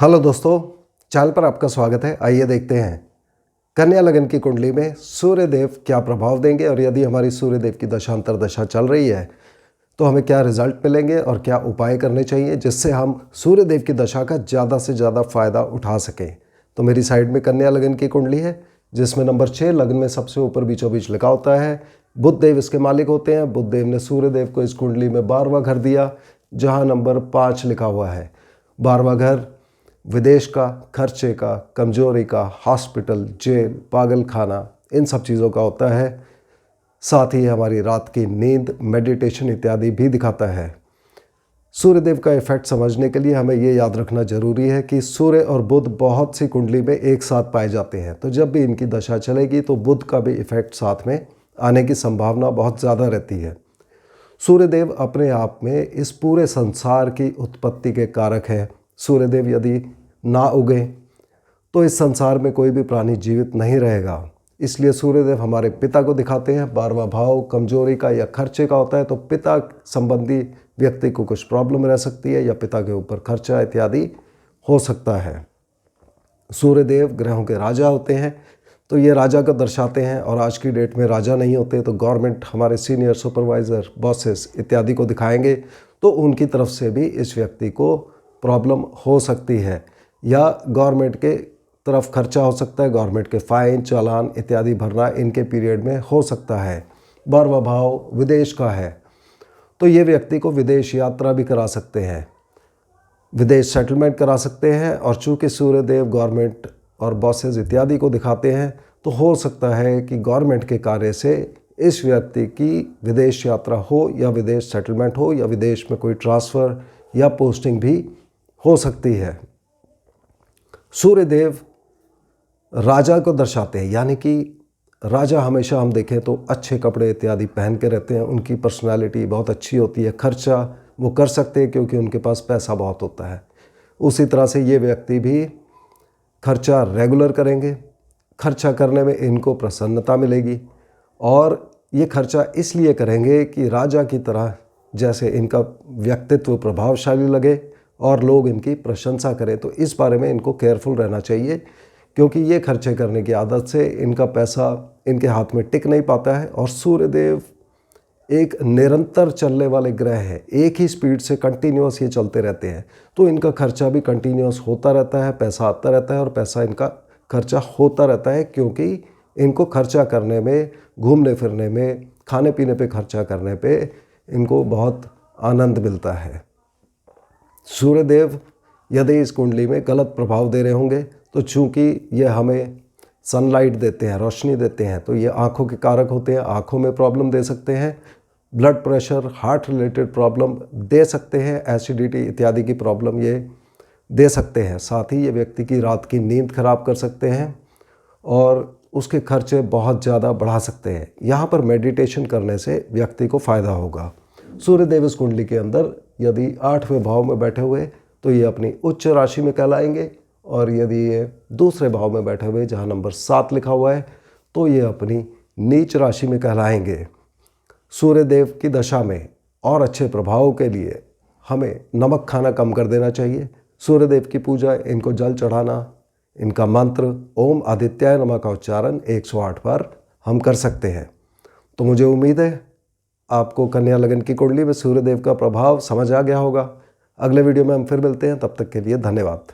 Hello दोस्तों, channel पर आपका स्वागत है। आइए देखते हैं कन्या लगन की कुंडली में सूर्यदेव क्या प्रभाव देंगे और यदि हमारी सूर्यदेव की दशांतर दशा चल रही है तो हमें क्या रिजल्ट मिलेंगे और क्या उपाय करने चाहिए जिससे हम सूर्यदेव की दशा का ज़्यादा से ज़्यादा फायदा उठा सकें। तो मेरी साइड में कन्या लगन की कुंडली है जिसमें नंबर 6 लगन में सबसे ऊपर बीचों बीच लिखा होता है। बुध देव इसके मालिक होते हैं। बुध देव ने सूर्यदेव को इस कुंडली में 12वां घर दिया जहाँ नंबर 5 लिखा हुआ है। 12वां घर विदेश का, खर्चे का, कमजोरी का, हॉस्पिटल, जेल, पागल खाना, इन सब चीज़ों का होता है। साथ ही हमारी रात की नींद, मेडिटेशन इत्यादि भी दिखाता है। सूर्यदेव का इफेक्ट समझने के लिए हमें ये याद रखना जरूरी है कि सूर्य और बुध बहुत सी कुंडली में एक साथ पाए जाते हैं, तो जब भी इनकी दशा चलेगी तो बुध का भी इफेक्ट साथ में आने की संभावना बहुत ज़्यादा रहती है। सूर्यदेव अपने आप में इस पूरे संसार की उत्पत्ति के कारक है। सूर्यदेव यदि ना उगे तो इस संसार में कोई भी प्राणी जीवित नहीं रहेगा। इसलिए सूर्यदेव हमारे पिता को दिखाते हैं। 12वां भाव कमजोरी का या खर्चे का होता है, तो पिता संबंधी व्यक्ति को कुछ प्रॉब्लम रह सकती है या पिता के ऊपर खर्चा इत्यादि हो सकता है। सूर्यदेव ग्रहों के राजा होते हैं, तो ये राजा को दर्शाते हैं और आज की डेट में राजा नहीं होते तो गवर्नमेंट हमारे सीनियर सुपरवाइज़र, बॉसेस इत्यादि को दिखाएंगे तो उनकी तरफ से भी इस व्यक्ति को प्रॉब्लम हो सकती है या गवर्नमेंट के तरफ खर्चा हो सकता है। गवर्नमेंट के फाइन, चालान इत्यादि भरना इनके पीरियड में हो सकता है। 12वां भाव विदेश का है, तो ये व्यक्ति को विदेश यात्रा भी करा सकते हैं, विदेश सेटलमेंट करा सकते हैं। और चूँकि सूर्यदेव गवर्नमेंट और बॉसेस इत्यादि को दिखाते हैं तो हो सकता है कि गवर्नमेंट के कार्य से इस व्यक्ति की विदेश यात्रा हो या विदेश सेटलमेंट हो या विदेश में कोई ट्रांसफ़र या पोस्टिंग भी हो सकती है। सूर्यदेव राजा को दर्शाते हैं, यानी कि राजा हमेशा हम देखें तो अच्छे कपड़े इत्यादि पहन के रहते हैं, उनकी पर्सनालिटी बहुत अच्छी होती है, खर्चा वो कर सकते हैं क्योंकि उनके पास पैसा बहुत होता है। उसी तरह से ये व्यक्ति भी खर्चा रेगुलर करेंगे, खर्चा करने में इनको प्रसन्नता मिलेगी और ये खर्चा इसलिए करेंगे कि राजा की तरह जैसे इनका व्यक्तित्व प्रभावशाली लगे और लोग इनकी प्रशंसा करें। तो इस बारे में इनको केयरफुल रहना चाहिए क्योंकि ये खर्चे करने की आदत से इनका पैसा इनके हाथ में टिक नहीं पाता है। और सूर्यदेव एक निरंतर चलने वाले ग्रह है, एक ही स्पीड से कंटिन्यूस ये चलते रहते हैं, तो इनका खर्चा भी कंटिन्यूस होता रहता है, पैसा आता रहता है और पैसा इनका खर्चा होता रहता है क्योंकि इनको खर्चा करने में, घूमने फिरने में, खाने पीने पे खर्चा करने पे इनको बहुत आनंद मिलता है। सूर्यदेव यदि इस कुंडली में गलत प्रभाव दे रहे होंगे तो चूँकि ये हमें सनलाइट देते हैं, रोशनी देते हैं, तो ये आँखों के कारक होते हैं, आँखों में प्रॉब्लम दे सकते हैं, blood pressure, heart related problem दे सकते हैं, एसिडिटी इत्यादि की प्रॉब्लम ये दे सकते हैं। साथ ही ये व्यक्ति की रात की नींद खराब कर सकते हैं और उसके खर्चे बहुत ज़्यादा बढ़ा सकते हैं। यहाँ पर मेडिटेशन करने से व्यक्ति को फ़ायदा होगा। सूर्यदेव इस कुंडली के अंदर यदि 8वें भाव में बैठे हुए तो ये अपनी उच्च राशि में कहलाएंगे और यदि ये दूसरे भाव में बैठे हुए जहाँ नंबर 7 लिखा हुआ है तो ये अपनी नीच राशि में कहलाएंगे। सूर्यदेव की दशा में और अच्छे प्रभाव के लिए हमें नमक खाना कम कर देना चाहिए। सूर्यदेव की पूजा, इनको जल चढ़ाना, इनका मंत्र ओम आदित्याय नमः का उच्चारण 108 बार हम कर सकते हैं। तो मुझे उम्मीद है आपको कन्या लगन की कुंडली में सूर्यदेव का प्रभाव समझ आ गया होगा। अगले वीडियो में हम फिर मिलते हैं, तब तक के लिए धन्यवाद।